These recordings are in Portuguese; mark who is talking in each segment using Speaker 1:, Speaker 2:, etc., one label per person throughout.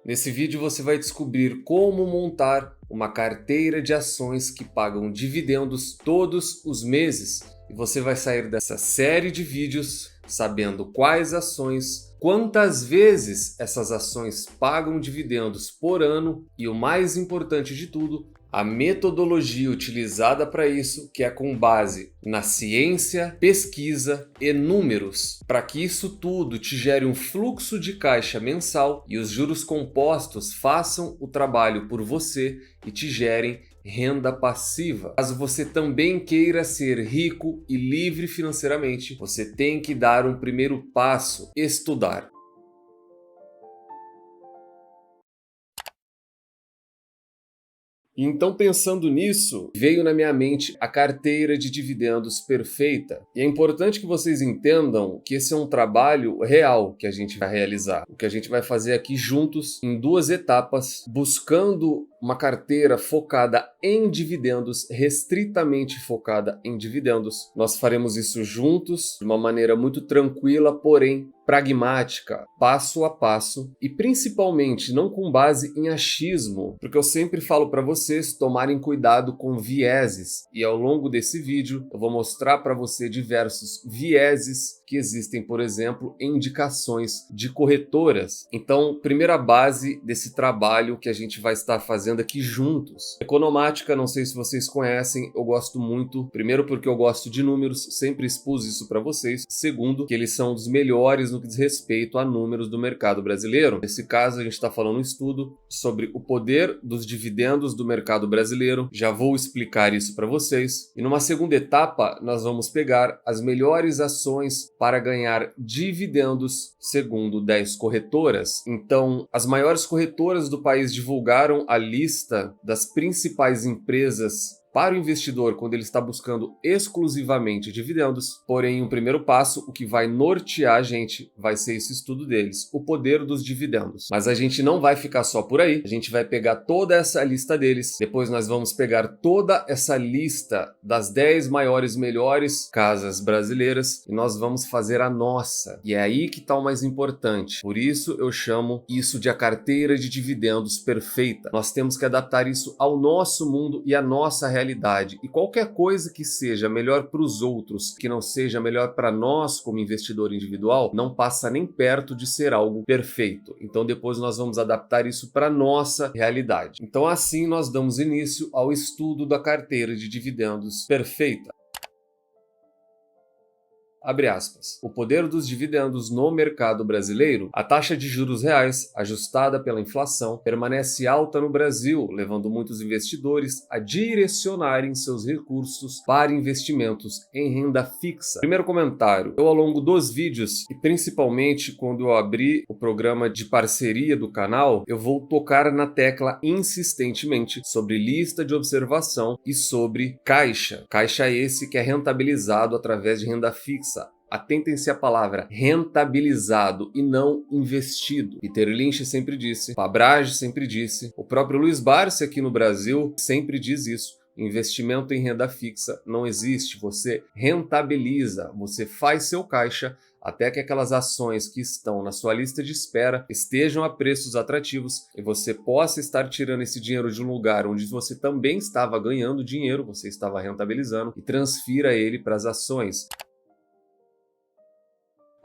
Speaker 1: Nesse vídeo você vai descobrir como montar uma carteira de ações que pagam dividendos todos os meses. E você vai sair dessa série de vídeos sabendo quais ações, quantas vezes essas ações pagam dividendos por ano e, o mais importante de tudo, a metodologia utilizada para isso, que é com base na ciência, pesquisa e números, para que isso tudo te gere um fluxo de caixa mensal e os juros compostos façam o trabalho por você e te gerem renda passiva. Caso você também queira ser rico e livre financeiramente, você tem que dar um primeiro passo: estudar. Então, pensando nisso, veio na minha mente a carteira de dividendos perfeita. E é importante que vocês entendam que esse é um trabalho real que a gente vai realizar. O que a gente vai fazer aqui juntos, em duas etapas, buscando uma carteira focada em dividendos, restritamente focada em dividendos. Nós faremos isso juntos, de uma maneira muito tranquila, porém pragmática, passo a passo, e principalmente não com base em achismo, porque eu sempre falo para vocês tomarem cuidado com vieses, e ao longo desse vídeo eu vou mostrar para você diversos vieses que existem, por exemplo, em indicações de corretoras. Então, primeira base desse trabalho que a gente vai estar fazendo aqui juntos. Economática, não sei se vocês conhecem, eu gosto muito, primeiro porque eu gosto de números, sempre expus isso para vocês, segundo, que eles são dos melhores no que diz respeito a números do mercado brasileiro. Nesse caso, a gente está falando um estudo sobre o poder dos dividendos do mercado brasileiro. Já vou explicar isso para vocês. E numa segunda etapa, nós vamos pegar as melhores ações para ganhar dividendos segundo 10 corretoras. Então, as maiores corretoras do país divulgaram a lista das principais empresas para o investidor quando ele está buscando exclusivamente dividendos. Porém, o primeiro passo, o que vai nortear a gente, vai ser esse estudo deles, o poder dos dividendos. Mas a gente não vai ficar só por aí, a gente vai pegar toda essa lista deles, depois nós vamos pegar toda essa lista das 10 maiores, melhores casas brasileiras e nós vamos fazer a nossa. E é aí que está o mais importante. Por isso eu chamo isso de a carteira de dividendos perfeita. Nós temos que adaptar isso ao nosso mundo e à nossa realidade. E qualquer coisa que seja melhor para os outros, que não seja melhor para nós como investidor individual, não passa nem perto de ser algo perfeito. Então depois nós vamos adaptar isso para nossa realidade. Então assim nós damos início ao estudo da carteira de dividendos perfeita. Abre aspas. O poder dos dividendos no mercado brasileiro, a taxa de juros reais, ajustada pela inflação, permanece alta no Brasil, levando muitos investidores a direcionarem seus recursos para investimentos em renda fixa. Primeiro comentário. Eu, ao longo dos vídeos, e principalmente quando eu abri o programa de parceria do canal, eu vou tocar na tecla insistentemente sobre lista de observação e sobre caixa. Caixa esse que é rentabilizado através de renda fixa. Atentem-se à palavra rentabilizado e não investido. Peter Lynch sempre disse, Fabrage sempre disse, o próprio Luiz Barsi aqui no Brasil sempre diz isso. Investimento em renda fixa não existe, você rentabiliza, você faz seu caixa até que aquelas ações que estão na sua lista de espera estejam a preços atrativos e você possa estar tirando esse dinheiro de um lugar onde você também estava ganhando dinheiro, você estava rentabilizando, e transfira ele para as ações.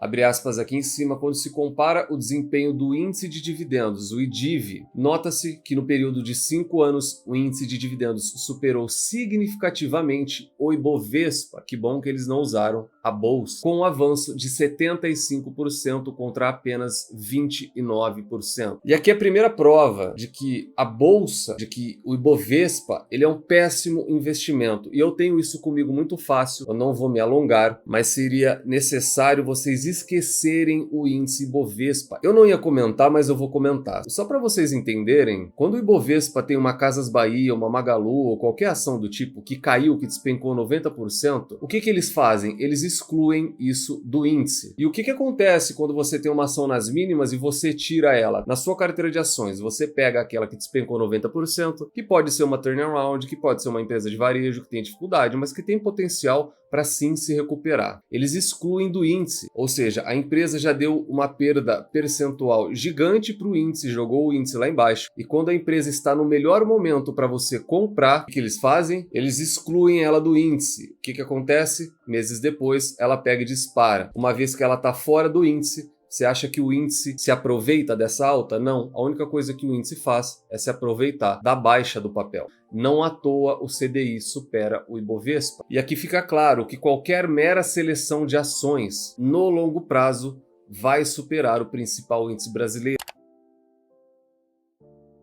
Speaker 1: Abre aspas aqui em cima, quando se compara o desempenho do índice de dividendos, o IDIV, nota-se que no período de 5 anos o índice de dividendos superou significativamente o Ibovespa, que bom que eles não usaram a bolsa, com um avanço de 75% contra apenas 29%. E aqui é a primeira prova de que a bolsa, de que o Ibovespa, ele é um péssimo investimento. E eu tenho isso comigo muito fácil, eu não vou me alongar, mas seria necessário vocês esquecerem o índice Ibovespa. Eu não ia comentar, mas eu vou comentar. Só para vocês entenderem, quando o Ibovespa tem uma Casas Bahia, uma Magalu ou qualquer ação do tipo que caiu, que despencou 90%, o que eles fazem? Eles excluem isso do índice. E o que acontece quando você tem uma ação nas mínimas e você tira ela? Na sua carteira de ações, você pega aquela que despencou 90%, que pode ser uma turnaround, que pode ser uma empresa de varejo que tem dificuldade, mas que tem potencial para sim se recuperar. Eles excluem do índice, ou seja, a empresa já deu uma perda percentual gigante para o índice, jogou o índice lá embaixo, e quando a empresa está no melhor momento para você comprar, o que eles fazem? Eles excluem ela do índice. O que acontece? Meses depois, ela pega e dispara. Uma vez que ela está fora do índice, você acha que o índice se aproveita dessa alta? Não. A única coisa que o índice faz é se aproveitar da baixa do papel. Não à toa o CDI supera o Ibovespa. E aqui fica claro que qualquer mera seleção de ações no longo prazo vai superar o principal índice brasileiro.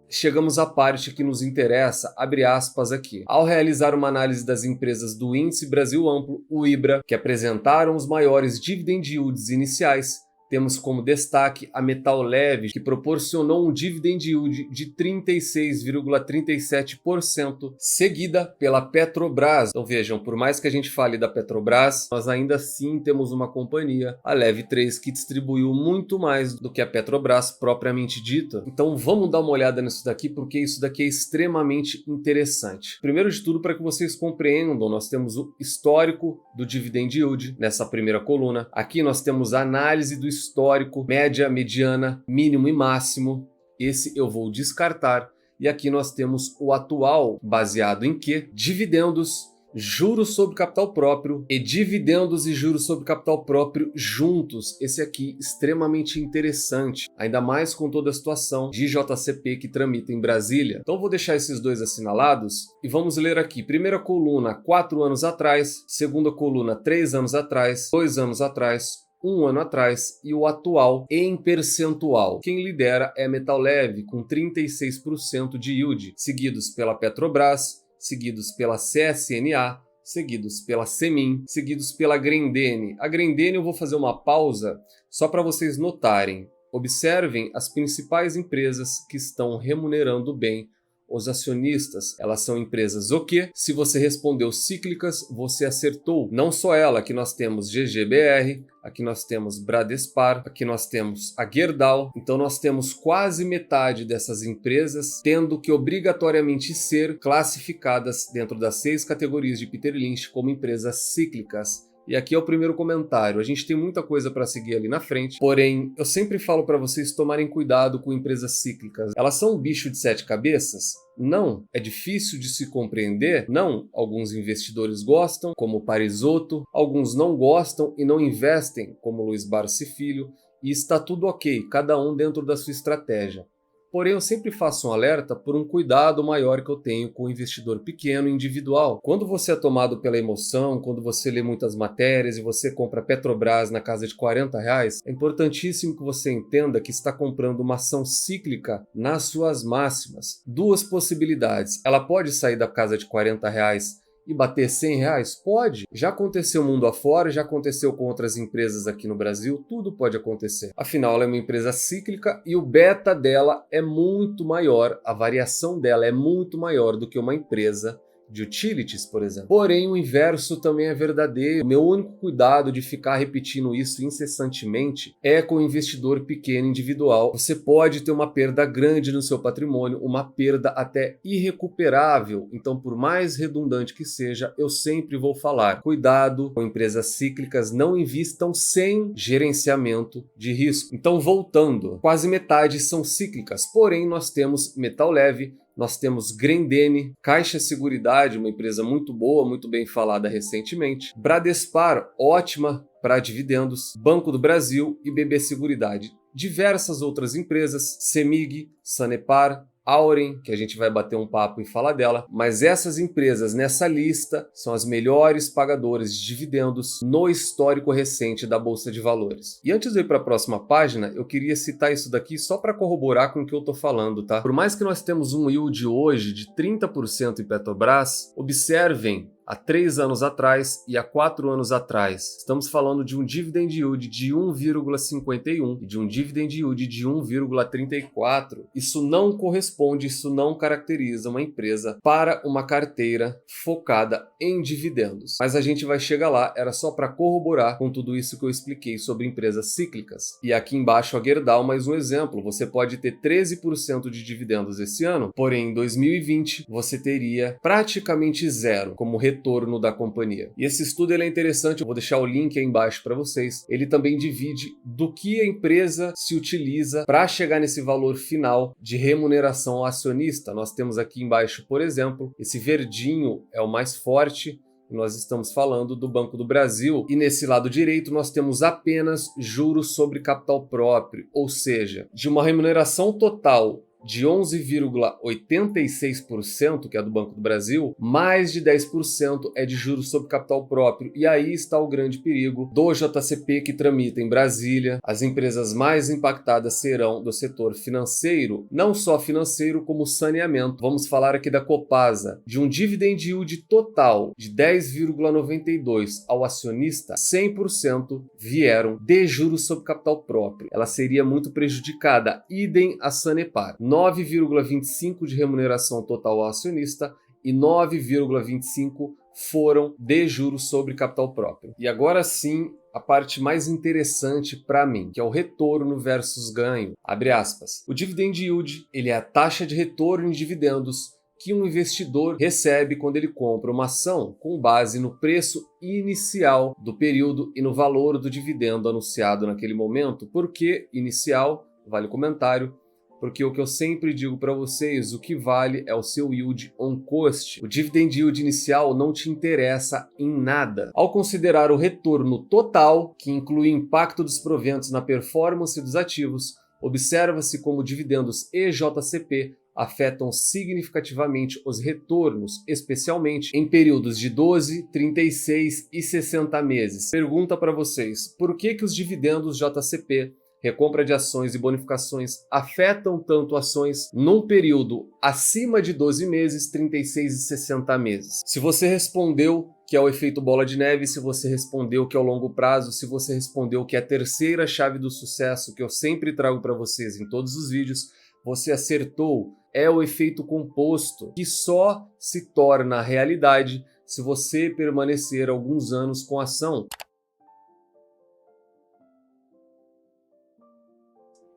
Speaker 1: Chegamos à parte que nos interessa, abre aspas aqui. Ao realizar uma análise das empresas do Índice Brasil Amplo, o IBRA, que apresentaram os maiores dividend yields iniciais, temos como destaque a Metal Leve, que proporcionou um dividend yield de 36,37%, seguida pela Petrobras. Então vejam, por mais que a gente fale da Petrobras, nós ainda assim temos uma companhia, a Leve 3, que distribuiu muito mais do que a Petrobras propriamente dita. Então vamos dar uma olhada nisso daqui, porque isso daqui é extremamente interessante. Primeiro de tudo, para que vocês compreendam, nós temos o histórico do dividend yield nessa primeira coluna. Aqui nós temos a análise do histórico, média, mediana, mínimo e máximo. Esse eu vou descartar. E aqui nós temos o atual, baseado em quê? Dividendos, juros sobre capital próprio e dividendos e juros sobre capital próprio juntos. Esse aqui extremamente interessante, ainda mais com toda a situação de JCP que tramita em Brasília. Então vou deixar esses dois assinalados e vamos ler aqui. Primeira coluna, 4 anos atrás. Segunda coluna, 3 anos atrás. 2 anos atrás. 1 ano atrás, e o atual em percentual. Quem lidera é Metal Leve, com 36% de yield, seguidos pela Petrobras, seguidos pela CSNA, seguidos pela Semin, seguidos pela Grendene. A Grendene eu vou fazer uma pausa só para vocês notarem. Observem as principais empresas que estão remunerando bem os acionistas. Elas são empresas o quê? Se você respondeu cíclicas, você acertou. Não só ela, aqui nós temos GGBR, aqui nós temos Bradespar, aqui nós temos a Gerdau. Então nós temos quase metade dessas empresas tendo que obrigatoriamente ser classificadas dentro das 6 categorias de Peter Lynch como empresas cíclicas. E aqui é o primeiro comentário. A gente tem muita coisa para seguir ali na frente, porém, eu sempre falo para vocês tomarem cuidado com empresas cíclicas. Elas são um bicho de 7 cabeças? Não. É difícil de se compreender? Não. Alguns investidores gostam, como Parisotto, alguns não gostam e não investem, como Luiz Barsi Filho, e está tudo ok, cada um dentro da sua estratégia. Porém, eu sempre faço um alerta por um cuidado maior que eu tenho com o investidor pequeno e individual. Quando você é tomado pela emoção, quando você lê muitas matérias e você compra Petrobras na casa de R$40, é importantíssimo que você entenda que está comprando uma ação cíclica nas suas máximas. Duas possibilidades. Ela pode sair da casa de R$40 e bater R$100? Pode. Já aconteceu mundo afora, já aconteceu com outras empresas aqui no Brasil, tudo pode acontecer. Afinal, ela é uma empresa cíclica e o beta dela é muito maior, a variação dela é muito maior do que uma empresa de utilities, por exemplo. Porém, o inverso também é verdadeiro. O meu único cuidado de ficar repetindo isso incessantemente é com o investidor pequeno individual. Você pode ter uma perda grande no seu patrimônio, uma perda até irrecuperável. Então, por mais redundante que seja, eu sempre vou falar: cuidado com empresas cíclicas, não invistam sem gerenciamento de risco. Então, voltando, quase metade são cíclicas, porém nós temos Metal Leve, nós temos Grendene, Caixa Seguridade, uma empresa muito boa, muito bem falada recentemente, Bradespar, ótima para dividendos, Banco do Brasil e BB Seguridade. Diversas outras empresas, Semig, Sanepar, Auren, que a gente vai bater um papo e falar dela, mas essas empresas nessa lista são as melhores pagadoras de dividendos no histórico recente da Bolsa de Valores. E antes de ir para a próxima página, eu queria citar isso daqui só para corroborar com o que eu estou falando, tá? Por mais que nós temos um yield hoje de 30% em Petrobras, observem há 3 anos atrás e há 4 anos atrás. Estamos falando de um dividend yield de 1,51 e de um dividend yield de 1,34. Isso não corresponde, isso não caracteriza uma empresa para uma carteira focada em dividendos. Mas a gente vai chegar lá, era só para corroborar com tudo isso que eu expliquei sobre empresas cíclicas. E aqui embaixo a Gerdau, mais um exemplo. Você pode ter 13% de dividendos esse ano, porém em 2020 você teria praticamente zero como retorno retorno da companhia. E esse estudo ele é interessante, eu vou deixar o link aí embaixo para vocês. Ele também divide do que a empresa se utiliza para chegar nesse valor final de remuneração ao acionista. Nós temos aqui embaixo, por exemplo, esse verdinho é o mais forte. Nós estamos falando do Banco do Brasil e nesse lado direito nós temos apenas juros sobre capital próprio, ou seja, de uma remuneração total de 11,86%, que é do Banco do Brasil, mais de 10% é de juros sobre capital próprio. E aí está o grande perigo do JCP que tramita em Brasília. As empresas mais impactadas serão do setor financeiro, não só financeiro como saneamento. Vamos falar aqui da Copasa, de um dividend yield total de 10,92 ao acionista, 100% vieram de juros sobre capital próprio. Ela seria muito prejudicada, idem a Sanepar. 9,25 de remuneração total ao acionista e 9,25 foram de juros sobre capital próprio. E agora sim, a parte mais interessante para mim, que é o retorno versus ganho. Abre aspas. O dividend yield, ele é a taxa de retorno em dividendos que um investidor recebe quando ele compra uma ação com base no preço inicial do período e no valor do dividendo anunciado naquele momento. Por que inicial? Vale o comentário. Porque o que eu sempre digo para vocês, o que vale é o seu yield on cost. O dividend yield inicial não te interessa em nada. Ao considerar o retorno total, que inclui o impacto dos proventos na performance dos ativos, observa-se como dividendos e JCP afetam significativamente os retornos, especialmente em períodos de 12, 36 e 60 meses. Pergunta para vocês, por que os dividendos JCP, recompra de ações e bonificações afetam tanto ações num período acima de 12 meses, 36 e 60 meses? Se você respondeu que é o efeito bola de neve, se você respondeu que é o longo prazo, se você respondeu que é a terceira chave do sucesso que eu sempre trago para vocês em todos os vídeos, você acertou. É o efeito composto, que só se torna realidade se você permanecer alguns anos com a ação.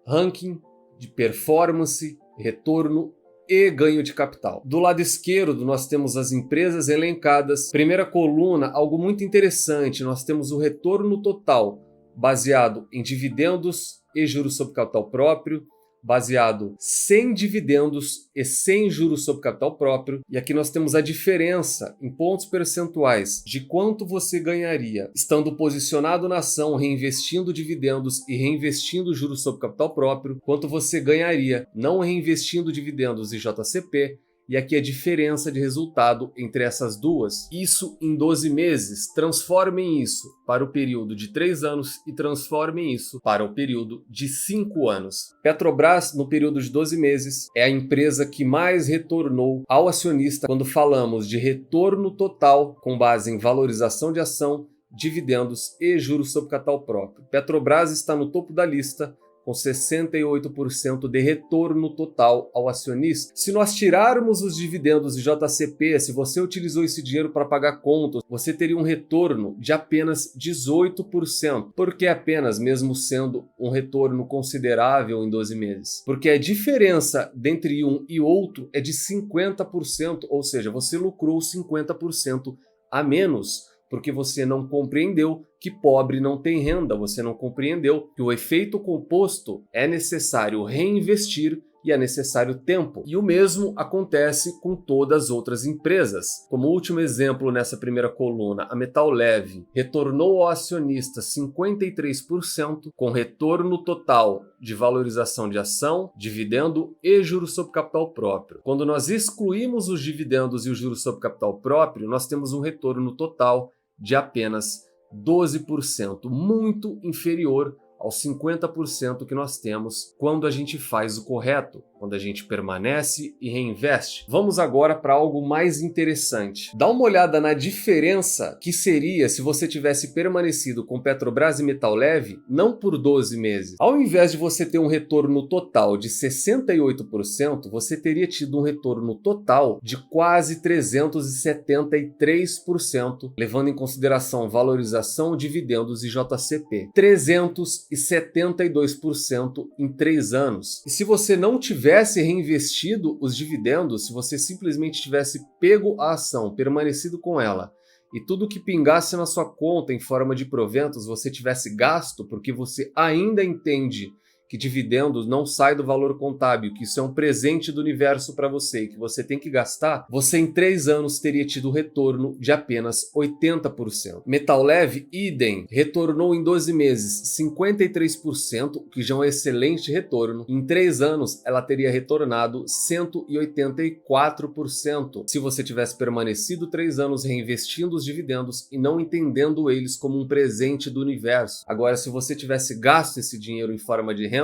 Speaker 1: Ranking de performance, retorno e ganho de capital. Do lado esquerdo, nós temos as empresas elencadas. Primeira coluna, algo muito interessante, nós temos o retorno total, baseado em dividendos e juros sobre capital próprio, baseado sem dividendos e sem juros sobre capital próprio. E aqui nós temos a diferença em pontos percentuais de quanto você ganharia estando posicionado na ação, reinvestindo dividendos e reinvestindo juros sobre capital próprio, quanto você ganharia não reinvestindo dividendos e JCP. E aqui a diferença de resultado entre essas duas. Isso em 12 meses. Transformem isso para o período de 3 anos e transformem isso para o período de 5 anos. Petrobras, no período de 12 meses, é a empresa que mais retornou ao acionista quando falamos de retorno total com base em valorização de ação, dividendos e juros sobre capital próprio. Petrobras está no topo da lista, com 68% de retorno total ao acionista. Se nós tirarmos os dividendos de JCP, se você utilizou esse dinheiro para pagar contas, você teria um retorno de apenas 18%. Por que apenas, mesmo sendo um retorno considerável em 12 meses? Porque a diferença entre um e outro é de 50%, ou seja, você lucrou 50% a menos, porque você não compreendeu que pobre não tem renda, você não compreendeu que o efeito composto é necessário reinvestir e é necessário tempo. E o mesmo acontece com todas as outras empresas. Como último exemplo nessa primeira coluna, a Metal Leve retornou ao acionista 53% com retorno total de valorização de ação, dividendo e juros sobre capital próprio. Quando nós excluímos os dividendos e os juros sobre capital próprio, nós temos um retorno total de apenas 12%, muito inferior aos 50% que nós temos quando a gente faz o correto, quando a gente permanece e reinveste. Vamos agora para algo mais interessante. Dá uma olhada na diferença que seria se você tivesse permanecido com Petrobras e Metal Leve não por 12 meses. Ao invés de você ter um retorno total de 68%, você teria tido um retorno total de quase 373%, levando em consideração valorização, dividendos e JCP. 373%. 272% em 3 anos. E se você não tivesse reinvestido os dividendos, se você simplesmente tivesse pego a ação, permanecido com ela, e tudo que pingasse na sua conta em forma de proventos você tivesse gasto, porque você ainda entende que dividendos não sai do valor contábil, que isso é um presente do universo para você e que você tem que gastar, você em 3 anos teria tido retorno de apenas 80%. Metal leve, idem, retornou em 12 meses 53%, o que já é um excelente retorno. Em 3 anos, ela teria retornado 184%. Se você tivesse permanecido 3 anos reinvestindo os dividendos e não entendendo eles como um presente do universo. Agora, se você tivesse gasto esse dinheiro em forma de renda,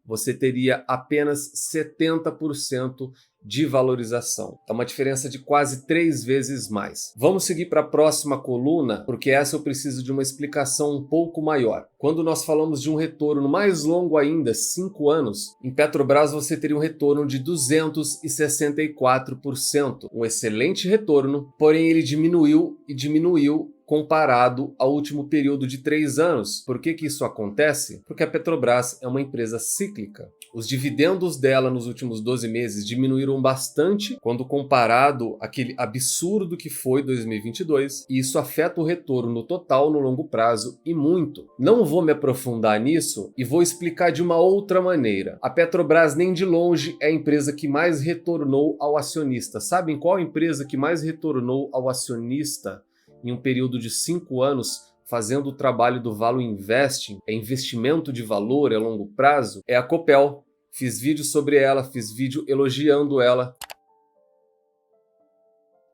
Speaker 1: você teria apenas 70% de valorização. É uma diferença de quase 3 vezes mais. Vamos seguir para a próxima coluna, porque essa eu preciso de uma explicação um pouco maior. Quando nós falamos de um retorno mais longo ainda, 5 anos, em Petrobras você teria um retorno de 264%. Um excelente retorno, porém ele diminuiu comparado ao último período de 3 anos. Por que isso acontece? Porque a Petrobras é uma empresa cíclica. Os dividendos dela nos últimos 12 meses diminuíram bastante quando comparado àquele absurdo que foi 2022, e isso afeta o retorno total no longo prazo e muito. Não vou me aprofundar nisso e vou explicar de uma outra maneira. A Petrobras nem de longe é a empresa que mais retornou ao acionista. Sabem qual a empresa que mais retornou ao acionista em um período de 5 anos, fazendo o trabalho do Value Investing, é investimento de valor a longo prazo? É a Copel. Fiz vídeo sobre ela, fiz vídeo elogiando ela.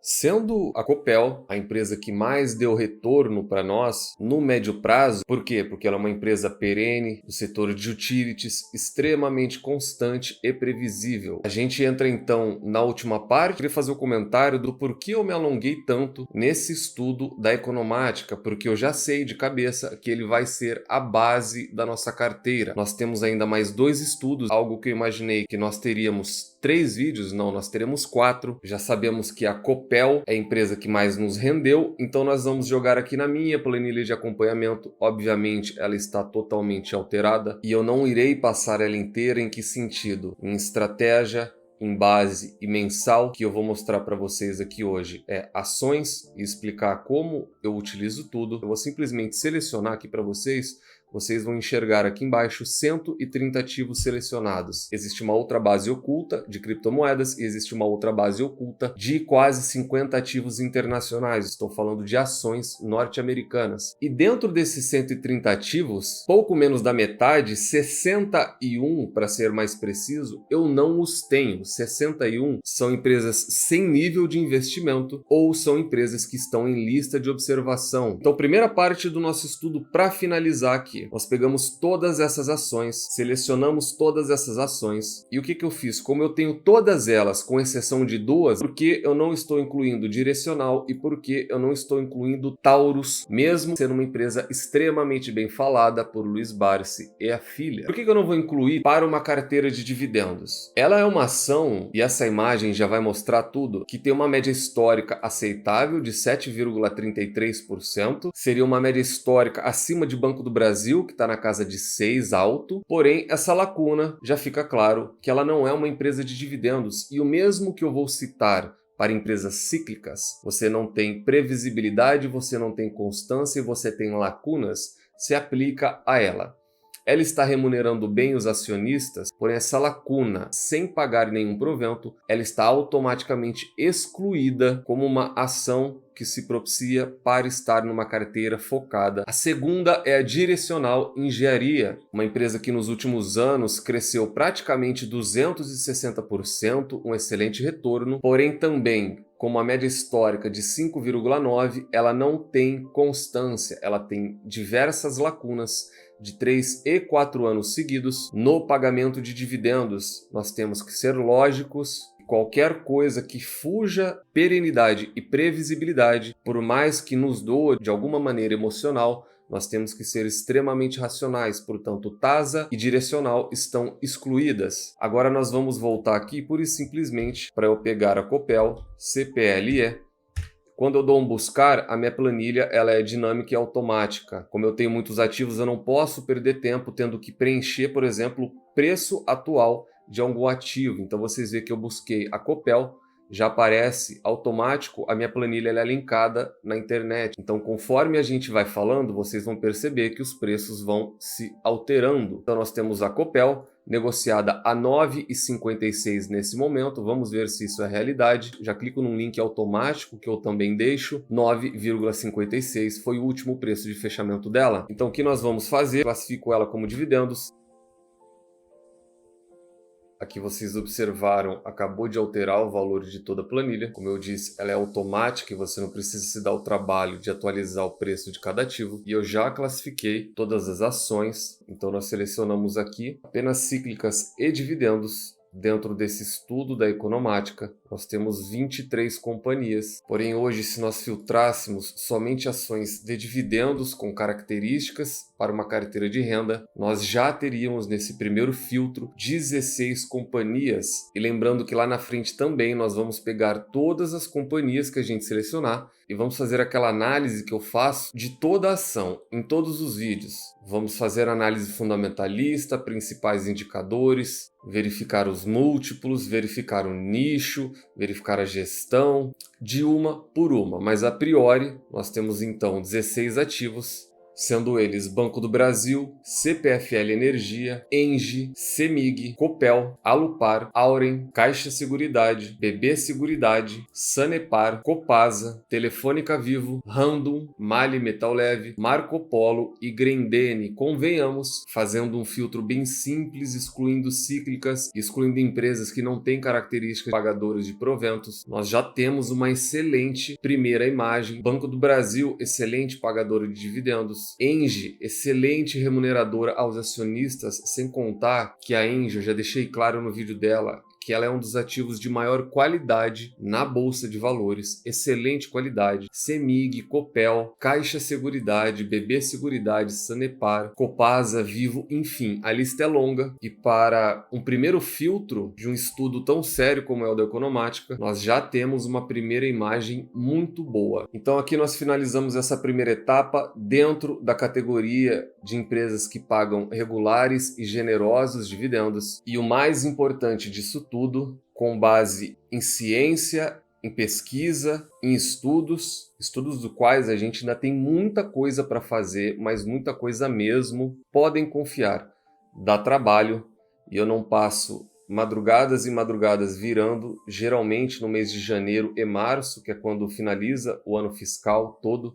Speaker 1: Sendo a Copel a empresa que mais deu retorno para nós no médio prazo, por quê? Porque ela é uma empresa perene, do setor de utilities, extremamente constante e previsível. A gente entra então na última parte. Eu queria fazer o comentário do porquê eu me alonguei tanto nesse estudo da Economática, porque eu já sei de cabeça que ele vai ser a base da nossa carteira. Nós temos ainda mais 2 estudos, algo que eu imaginei que nós teríamos 3 vídeos, não, nós teremos 4. Já sabemos que a Copel é a empresa que mais nos rendeu, então nós vamos jogar aqui na minha planilha de acompanhamento. Obviamente ela está totalmente alterada e eu não irei passar ela inteira. Em que sentido? Em estratégia, em base e mensal, que eu vou mostrar para vocês aqui hoje é ações e explicar como eu utilizo tudo. Eu vou simplesmente selecionar aqui para vocês. Vocês vão enxergar aqui embaixo 130 ativos selecionados. Existe uma outra base oculta de criptomoedas e existe uma outra base oculta de quase 50 ativos internacionais. Estou falando de ações norte-americanas. E dentro desses 130 ativos, pouco menos da metade, 61 para ser mais preciso, eu não os tenho. 61 são empresas sem nível de investimento ou são empresas que estão em lista de observação. Então, primeira parte do nosso estudo para finalizar aqui. Nós pegamos todas essas ações, selecionamos todas essas ações e o que eu fiz? Como eu tenho todas elas, com exceção de 2, porque eu não estou incluindo Direcional e porque eu não estou incluindo Taurus, mesmo sendo uma empresa extremamente bem falada por Luiz Barsi e a filha. Por que eu não vou incluir para uma carteira de dividendos? Ela é uma ação, e essa imagem já vai mostrar tudo, que tem uma média histórica aceitável de 7,33%, seria uma média histórica acima de Banco do Brasil, que está na casa de 6 alto, porém essa lacuna já fica claro que ela não é uma empresa de dividendos, e o mesmo que eu vou citar para empresas cíclicas, você não tem previsibilidade, você não tem constância e você tem lacunas, se aplica a ela. Ela está remunerando bem os acionistas, porém essa lacuna, sem pagar nenhum provento, ela está automaticamente excluída como uma ação que se propicia para estar numa carteira focada. A segunda é a Direcional Engenharia, uma empresa que nos últimos anos cresceu praticamente 260%, um excelente retorno, porém também com uma média histórica de 5,9, ela não tem constância, ela tem diversas lacunas de 3 e 4 anos seguidos no pagamento de dividendos. Nós temos que ser lógicos. Qualquer coisa que fuja perenidade e previsibilidade, por mais que nos doa de alguma maneira emocional, nós temos que ser extremamente racionais. Portanto, TASA e Direcional estão excluídas. Agora nós vamos voltar aqui pura e simplesmente para eu pegar a Copel, CPLE, Quando eu dou um buscar, a minha planilha ela é dinâmica e automática. Como eu tenho muitos ativos, eu não posso perder tempo tendo que preencher, por exemplo, o preço atual de algum ativo. Então vocês veem que eu busquei a Copel, já aparece automático, a minha planilha ela é linkada na internet. Então, conforme a gente vai falando, vocês vão perceber que os preços vão se alterando. Então, nós temos a Copel, negociada a R$ 9,56 nesse momento. Vamos ver se isso é realidade. Já clico num link automático que eu também deixo. 9,56 foi o último preço de fechamento dela. Então, o que nós vamos fazer? Classifico ela como dividendos. Aqui vocês observaram, acabou de alterar o valor de toda a planilha. Como eu disse, ela é automática e você não precisa se dar o trabalho de atualizar o preço de cada ativo. E eu já classifiquei todas as ações. Então nós selecionamos aqui apenas cíclicas e dividendos. Dentro desse estudo da Economática, nós temos 23 companhias. Porém, hoje, se nós filtrássemos somente ações de dividendos com características para uma carteira de renda, nós já teríamos nesse primeiro filtro 16 companhias. E lembrando que lá na frente também nós vamos pegar todas as companhias que a gente selecionar e vamos fazer aquela análise que eu faço de toda a ação, em todos os vídeos. Vamos fazer análise fundamentalista, principais indicadores, verificar os múltiplos, verificar o nicho, verificar a gestão, de uma por uma. Mas a priori, nós temos então 16 ativos, sendo eles Banco do Brasil, CPFL Energia, Engie, Semig, Copel, Alupar, Auren, Caixa Seguridade, BB Seguridade, Sanepar, Copasa, Telefônica Vivo, Randon, Mali Metal Leve, Marco Polo e Grendene. Convenhamos, fazendo um filtro bem simples, excluindo cíclicas, excluindo empresas que não têm características pagadoras de proventos, nós já temos uma excelente primeira imagem. Banco do Brasil, excelente pagador de dividendos. Engie, excelente remuneradora aos acionistas, sem contar que a Engie, eu já deixei claro no vídeo dela, que ela é um dos ativos de maior qualidade na Bolsa de Valores, excelente qualidade. Semig, Copel, Caixa Seguridade, BB Seguridade, Sanepar, Copasa, Vivo, enfim, a lista é longa. E para um primeiro filtro de um estudo tão sério como é o da Economática, nós já temos uma primeira imagem muito boa. Então aqui nós finalizamos essa primeira etapa dentro da categoria de empresas que pagam regulares e generosos dividendos. E o mais importante disso tudo, com base em ciência, em pesquisa, em estudos do quais a gente ainda tem muita coisa para fazer, mas muita coisa mesmo. Podem confiar, dá trabalho e eu não passo madrugadas e madrugadas virando, geralmente no mês de janeiro e março, que é quando finaliza o ano fiscal todo,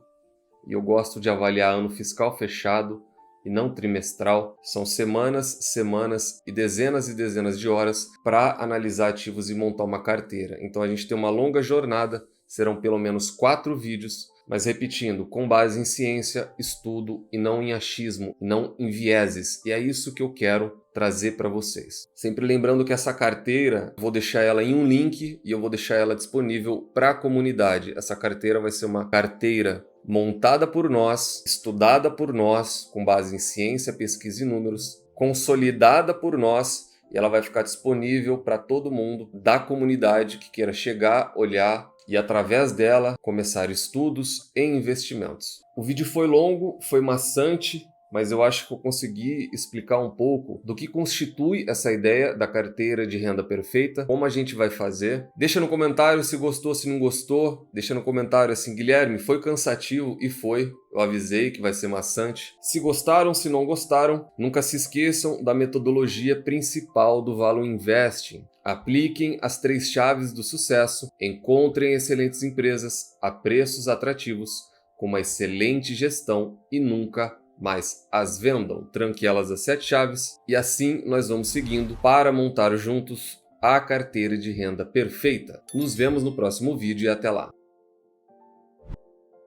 Speaker 1: e eu gosto de avaliar ano fiscal fechado e não trimestral. São semanas e dezenas de horas para analisar ativos e montar uma carteira. Então a gente tem uma longa jornada, serão pelo menos 4 vídeos, mas repetindo, com base em ciência, estudo e não em achismo, não em vieses. E é isso que eu quero trazer para vocês. Sempre lembrando que essa carteira, vou deixar ela em um link e eu vou deixar ela disponível para a comunidade. Essa carteira vai ser uma carteira montada por nós, estudada por nós, com base em ciência, pesquisa e números, consolidada por nós, e ela vai ficar disponível para todo mundo da comunidade que queira chegar, olhar e através dela começar estudos e investimentos. O vídeo foi longo, foi maçante, mas eu acho que eu consegui explicar um pouco do que constitui essa ideia da carteira de renda perfeita, como a gente vai fazer. Deixa no comentário se gostou, se não gostou. Deixa no comentário assim, Guilherme, foi cansativo e foi. Eu avisei que vai ser maçante. Se gostaram, se não gostaram, nunca se esqueçam da metodologia principal do Value Investing. Apliquem as 3 chaves do sucesso, encontrem excelentes empresas a preços atrativos, com uma excelente gestão e nunca mais as vendam. Tranque elas as 7 chaves e assim nós vamos seguindo para montar juntos a carteira de renda perfeita. Nos vemos no próximo vídeo e até lá.